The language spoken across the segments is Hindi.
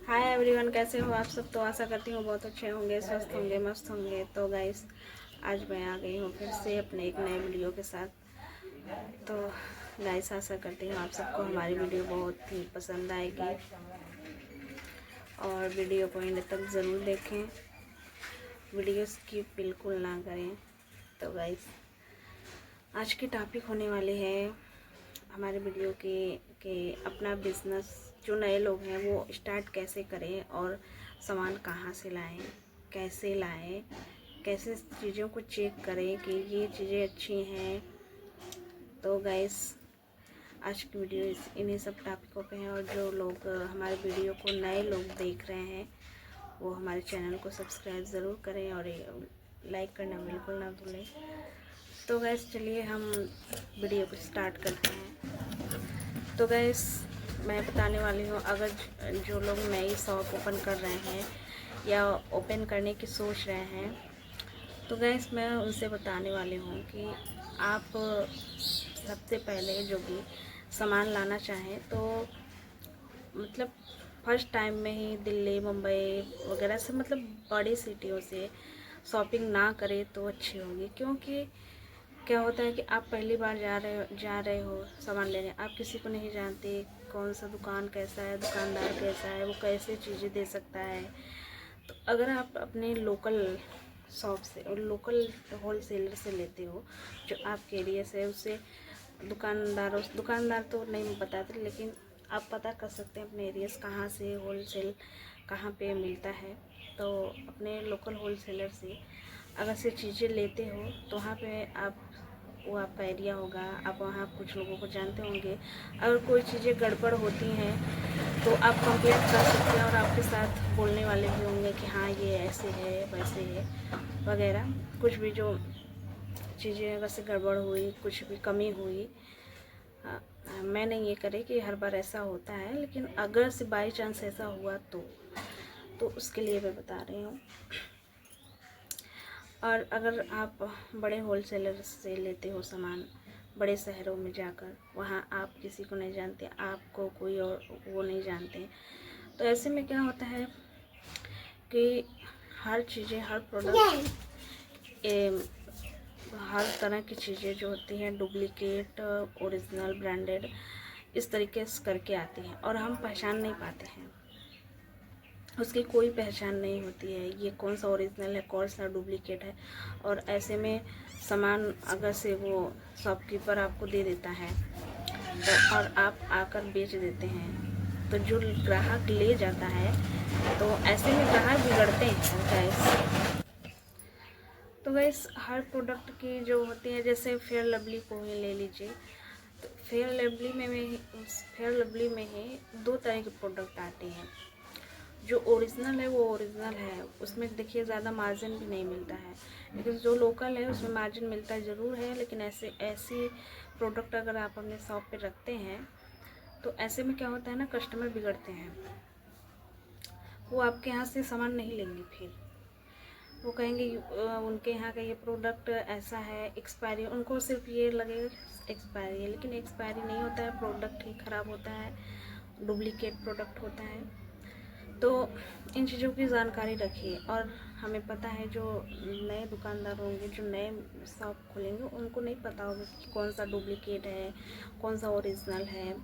हाय एवरीवन, कैसे हो आप सब। तो आशा करती हूँ बहुत अच्छे होंगे, स्वस्थ होंगे, मस्त होंगे। तो गाइस, आज मैं आ गई हूँ फिर से अपने एक नए वीडियो के साथ। तो गाइस, आशा करती हूँ आप सबको हमारी वीडियो बहुत ही पसंद आएगी और वीडियो को एंड तक ज़रूर देखें, वीडियो स्किप बिल्कुल ना करें। तो गाइस, आज की टॉपिक होने वाली है हमारे वीडियो के अपना बिजनेस जो नए लोग हैं वो स्टार्ट कैसे करें और सामान कहाँ से लाएं, कैसे लाएं, कैसे चीज़ों को चेक करें कि ये चीज़ें अच्छी हैं। तो गाइस, आज की वीडियो इन्हीं सब टॉपिकों पे है। और जो लोग हमारे वीडियो को नए लोग देख रहे हैं वो हमारे चैनल को सब्सक्राइब ज़रूर करें और लाइक करना बिल्कुल ना भूलें। तो गैस, चलिए हम वीडियो को स्टार्ट करते हैं। तो गैस, मैं बताने वाली हूँ, अगर जो लोग नई शॉप ओपन कर रहे हैं या ओपन करने की सोच रहे हैं, तो गैस मैं उनसे बताने वाली हूँ कि आप सबसे पहले जो भी सामान लाना चाहें तो मतलब फर्स्ट टाइम में ही दिल्ली, मुंबई वगैरह से, मतलब बड़ी सिटियों से शॉपिंग ना करें तो अच्छी होगी। क्योंकि क्या होता है कि आप पहली बार जा रहे हो सामान लेने, आप किसी को नहीं जानते, कौन सा दुकान कैसा है, दुकानदार कैसा है, वो कैसे चीज़ें दे सकता है। तो अगर आप अपने लोकल शॉप से और लोकल होलसेलर से लेते हो जो आपके एरिया से है, उससे दुकानदार तो नहीं बताते, लेकिन आप पता कर सकते हैं अपने एरिया से कहाँ से होलसेल कहाँ पे मिलता है। तो अपने लोकल होलसेलर से अगर से चीज़ें लेते हो तो वहाँ पे वो आपका एरिया होगा, आप वहाँ कुछ लोगों को जानते होंगे। अगर कोई चीज़ें गड़बड़ होती हैं तो आप कंप्लेंट कर सकते हैं और आपके साथ बोलने वाले भी होंगे कि हाँ ये ऐसे है वैसे है वगैरह। कुछ भी जो चीज़ें वैसे गड़बड़ हुई, कुछ भी कमी हुई, मैंने ये करे कि हर बार ऐसा होता है, लेकिन अगर से बाई चांस ऐसा हुआ तो उसके लिए मैं बता रही हूँ। और अगर आप बड़े होलसेलर से लेते हो सामान, बड़े शहरों में जाकर, वहाँ आप किसी को नहीं जानते, आपको कोई और वो नहीं जानते, तो ऐसे में क्या होता है कि हर चीज़ें, हर प्रोडक्ट, हर तरह की चीज़ें जो होती हैं डुप्लीकेट, ओरिजिनल, ब्रांडेड, इस तरीके से करके आती हैं और हम पहचान नहीं पाते हैं। उसकी कोई पहचान नहीं होती है, ये कौन सा ओरिजिनल है, कौन सा डुप्लीकेट है। और ऐसे में सामान अगर से वो शॉपकीपर आपको दे देता है तो और आप आकर बेच देते हैं, तो जो ग्राहक ले जाता है, तो ऐसे में ग्राहक बिगड़ते हैं गैस। तो गैस, हर प्रोडक्ट की जो होती है, जैसे फेयर लवली को ही ले लीजिए, तो फेयर लवली में ही दो तरह के प्रोडक्ट आते हैं। जो ओरिजिनल है वो ओरिजिनल है, उसमें देखिए ज़्यादा मार्जिन भी नहीं मिलता है, लेकिन जो लोकल है उसमें मार्जिन मिलता ज़रूर है। लेकिन ऐसी प्रोडक्ट अगर आप अपने शॉप पे रखते हैं तो ऐसे में क्या होता है ना, कस्टमर बिगड़ते हैं, वो आपके यहाँ से सामान नहीं लेंगे। फिर वो कहेंगे उनके यहाँ का ये प्रोडक्ट ऐसा है, एक्सपायरी, उनको सिर्फ ये लगेगा एक्सपायरी है, लेकिन एक्सपायरी नहीं होता है, प्रोडक्ट ही ख़राब होता है, डुप्लीकेट प्रोडक्ट होता है। तो इन चीज़ों की जानकारी रखिए। और हमें पता है जो नए दुकानदार होंगे, जो नए शॉप खोलेंगे, उनको नहीं पता होगा कि कौन सा डुप्लीकेट है, कौन सा ओरिजिनल है।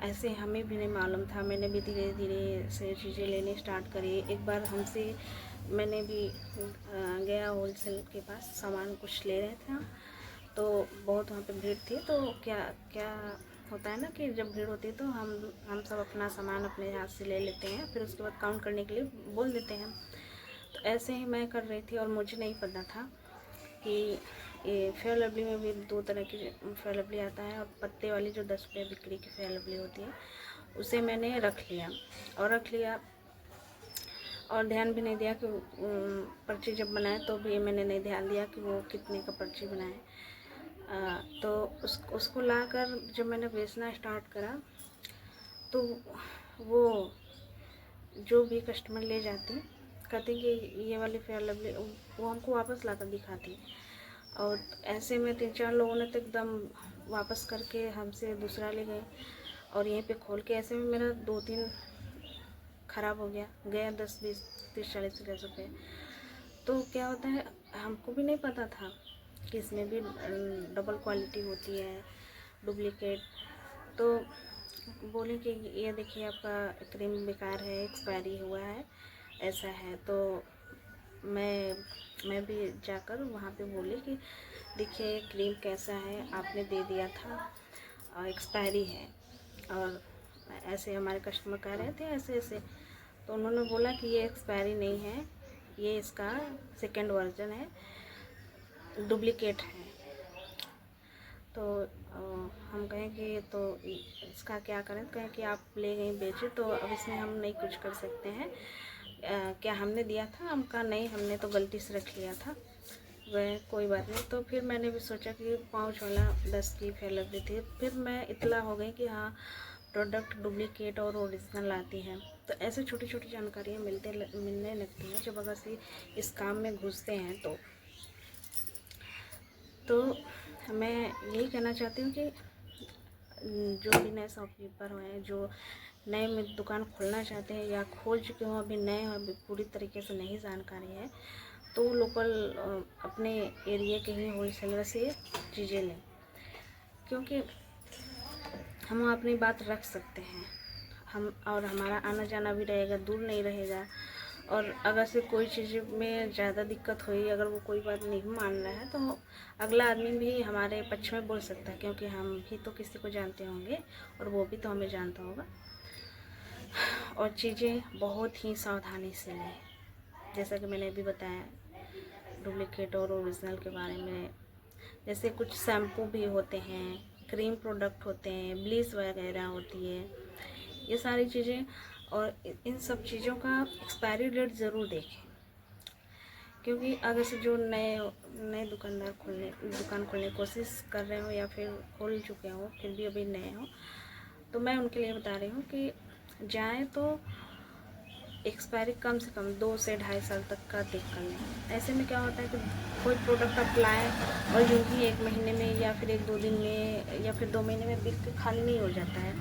ऐसे हमें भी नहीं मालूम था, मैंने भी धीरे धीरे से चीज़ें लेने स्टार्ट करी। एक बार मैंने भी गया होलसेल के पास, सामान कुछ ले रहे थे, तो बहुत वहाँ पे भीड़ थी। तो क्या क्या होता है ना कि जब भीड़ होती है तो हम सब अपना सामान अपने हाथ से ले लेते हैं, फिर उसके बाद काउंट करने के लिए बोल देते हैं। तो ऐसे ही मैं कर रही थी और मुझे नहीं पता था कि ये फेयर लवली में भी दो तरह की फेयर लवली आता है, और पत्ते वाली जो 10 रुपये बिक्री की फेयर लवली होती है, उसे मैंने रख लिया और ध्यान भी नहीं दिया कि पर्ची जब बनाए तो भी मैंने नहीं ध्यान दिया कि वो कितने का पर्ची बनाए। तो उसको लाकर जब मैंने बेचना स्टार्ट करा तो वो जो भी कस्टमर ले जाते कहते कि ये वाली फेयर लवली, वो हमको वापस लाकर दिखाती। और ऐसे में 3-4 लोगों ने तो एकदम वापस करके हमसे दूसरा ले गए और यहीं पे खोल के, ऐसे में मेरा 2-3 ख़राब हो गया, गया 10 20 30 40 50 रुपये। तो क्या होता है, हमको भी नहीं पता था कि इसमें भी डबल क्वालिटी होती है, डुप्लीकेट। तो बोले कि ये देखिए आपका क्रीम बेकार है, एक्सपायरी हुआ है, ऐसा है। तो मैं भी जाकर वहाँ पे बोली कि देखिए क्रीम कैसा है, आपने दे दिया था और एक्सपायरी है, और ऐसे हमारे कस्टमर कह रहे थे ऐसे ऐसे। तो उन्होंने बोला कि ये एक्सपायरी नहीं है, ये इसका सेकंड वर्जन है, डुप्लीकेट है। तो हम कहें कि तो इसका क्या करें, तो कहें कि आप ले गई बेचे, तो अब इसमें हम नहीं कुछ कर सकते हैं। क्या हमने दिया था? हम कहा नहीं, हमने तो गलती से रख लिया था, वह कोई बात नहीं। तो फिर मैंने भी सोचा कि पाउच वाला 10 की फेयर लवली थी। फिर मैं इतला हो गई कि हाँ, प्रोडक्ट डुप्लीकेट और ओरिजिनल आती हैं। तो ऐसे छोटी छोटी जानकारियाँ मिलने लगती हैं जब अगर से इस काम में घुसते हैं। तो मैं यही कहना चाहती हूँ कि जो भी नए शॉपकीपर हैं, जो नए में दुकान खोलना चाहते हैं या खोल चुके हों, अभी नए हैं, अभी पूरी तरीके से नहीं जानकारी है, तो लोकल अपने एरिया के ही होलसेलर से चीज़ें लें, क्योंकि हम अपनी बात रख सकते हैं। हम और हमारा आना जाना भी रहेगा, दूर नहीं रहेगा। और अगर से कोई चीज़ में ज़्यादा दिक्कत हुई, अगर वो कोई बात नहीं मान रहा है, तो अगला आदमी भी हमारे पक्ष में बोल सकता है, क्योंकि हम भी तो किसी को जानते होंगे और वो भी तो हमें जानता होगा। और चीज़ें बहुत ही सावधानी से लें, जैसा कि मैंने अभी बताया डुप्लीकेट और ओरिजिनल के बारे में। जैसे कुछ शैम्पू भी होते हैं, क्रीम प्रोडक्ट होते हैं, ब्लीच वगैरह होती है, ये सारी चीज़ें। और इन सब चीज़ों का एक्सपायरी डेट ज़रूर देखें, क्योंकि अगर से जो नए दुकान खोलने की कोशिश कर रहे हो या फिर खोल चुके हो, फिर भी अभी नए हो, तो मैं उनके लिए बता रही हूँ कि जाएँ तो एक्सपायरी कम से कम 2 से 2.5 साल तक का देख कर लें। ऐसे में क्या होता है कि कोई प्रोडक्ट आप लाएँ और यूँ ही 1 महीने में या फिर 1-2 दिन में या फिर 2 महीने में बिक के खाली नहीं हो जाता है।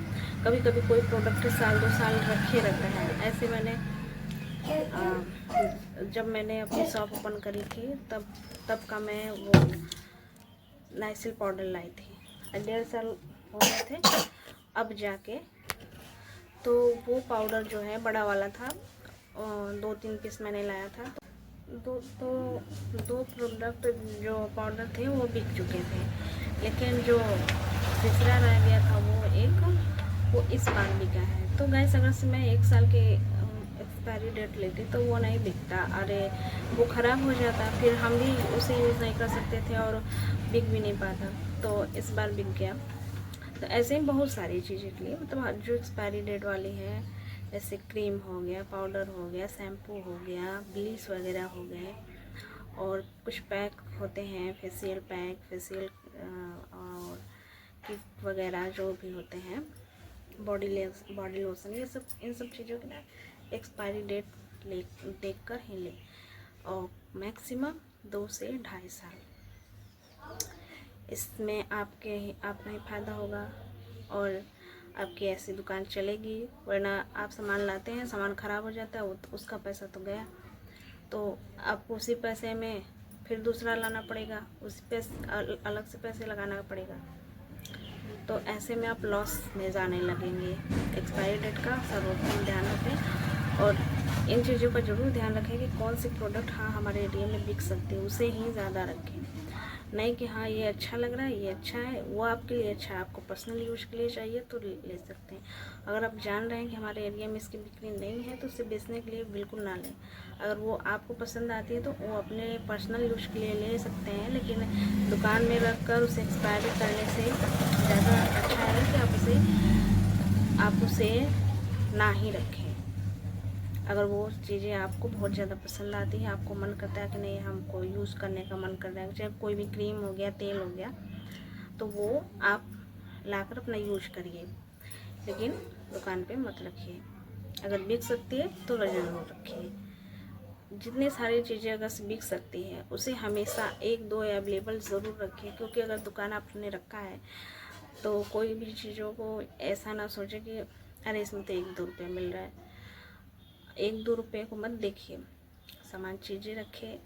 कभी कभी कोई प्रोडक्ट साल 2 साल रखे रहता है। ऐसे मैंने जब मैंने अपनी शॉप ओपन करी थी, तब का मैं वो नाइसिल पाउडर लाई थी, 1.5 साल हो गए थे अब जाके। तो वो पाउडर जो है बड़ा वाला था, 2-3 पीस मैंने लाया था। दो प्रोडक्ट जो पाउडर थे वो बिक चुके थे, लेकिन जो तीसरा रह गया था वो इस बार बिका है। तो गैस अगर से मैं 1 साल के एक्सपायरी डेट लेती तो वो नहीं बिकता, अरे वो ख़राब हो जाता, फिर हम भी उसे यूज़ नहीं कर सकते थे और बिक भी नहीं पाता। तो इस बार बिक गया। तो ऐसे ही बहुत सारी चीज़ें के लिए, मतलब जो एक्सपायरी डेट वाली है, जैसे क्रीम हो गया, पाउडर हो गया, शैम्पू हो गया, ब्लीच वगैरह हो गए, और कुछ पैक होते हैं, फेशियल पैक, फेशियल और किट वगैरह जो भी होते हैं, बॉडी लोशन, ये सब, इन सब चीज़ों की ना एक्सपायरी डेट देख कर ही लें, और मैक्सिमम 2 से 2.5 साल। इसमें आपका ही फ़ायदा होगा और आपकी ऐसी दुकान चलेगी। वरना आप सामान लाते हैं, सामान ख़राब हो जाता है, वो तो उसका पैसा तो गया, तो आपको उसी पैसे में फिर दूसरा लाना पड़ेगा, उस पैसे अलग से पैसे लगाना पड़ेगा। तो ऐसे में आप लॉस में जाने लगेंगे। एक्सपायरी डेट का सर्वोत्तम ध्यान रखें, और इन चीज़ों का ज़रूर ध्यान रखें कि कौन सी प्रोडक्ट हाँ हमारे एरिया में बिक सकती है, उसे ही ज़्यादा रखें। नहीं कि हाँ ये अच्छा लग रहा है, ये अच्छा है, वो आपके लिए अच्छा है, आपको पर्सनल यूज़ के लिए चाहिए तो ले सकते हैं। अगर आप जान रहे हैं कि हमारे एरिया में इसकी बिक्री नहीं है, तो उसे बेचने के लिए बिल्कुल ना लें। अगर वो आपको पसंद आती है तो वो अपने पर्सनल यूज़ के लिए ले सकते हैं, लेकिन दुकान में रख कर उसे एक्सपायरी करने से ज़्यादा अच्छा है कि आप उसे ना ही रखें। अगर वो चीज़ें आपको बहुत ज़्यादा पसंद आती है, आपको मन करता है कि नहीं हमको यूज़ करने का मन कर रहा है, चाहे कोई भी क्रीम हो गया, तेल हो गया, तो वो आप लाकर अपना यूज करिए, लेकिन दुकान पे मत रखिए। अगर बिक सकती है तो ज़रूर रखिए। जितनी सारी चीज़ें अगर से बिक सकती है, उसे हमेशा 1-2 अवेलेबल ज़रूर रखिए, क्योंकि अगर दुकान आपने रखा है तो कोई भी चीज़ों को ऐसा ना सोचे कि अरे इसमें तो 1-2 रुपये मिल रहा है। 1-2 रुपये को मत देखिए, सामान चीज़ें रखे,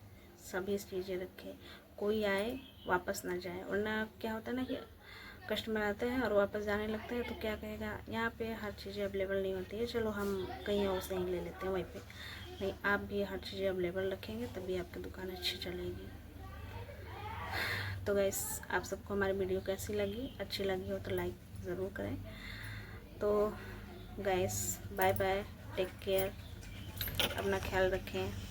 सभी चीज़ें रखे, कोई आए वापस ना जाए। वरना क्या होता है ना कि कस्टमर आते हैं और वापस जाने लगते हैं तो क्या कहेगा, यहाँ पे हर चीज़ें अवेलेबल नहीं होती है, चलो हम कहीं और से ही ले लेते हैं वहीं पे। नहीं, आप भी हर चीज़ें अवेलेबल रखेंगे तभी आपकी दुकान अच्छी चलेगी। तो गाइस, आप सबको हमारी वीडियो कैसी लगी, अच्छी लगी हो तो लाइक ज़रूर करें। तो guys, bye bye, take care, अपना ख्याल रखें।